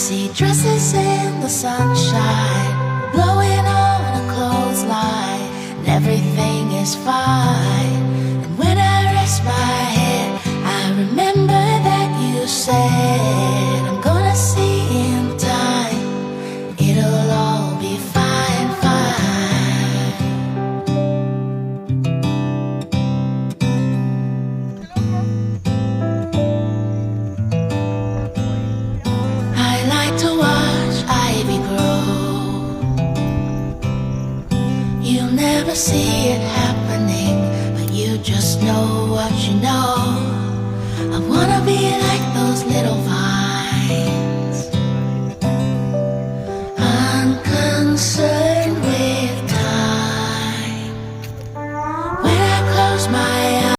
see dresses in the sunshine, blowing on a clothesline, and everything is fine. And when I rest my head, I remember that you said, I'm gonna see in time, it'll all be fine, fine. I like to watch ivy grow. You'll never see it happening, but you just know what you know. I wanna be like those little vines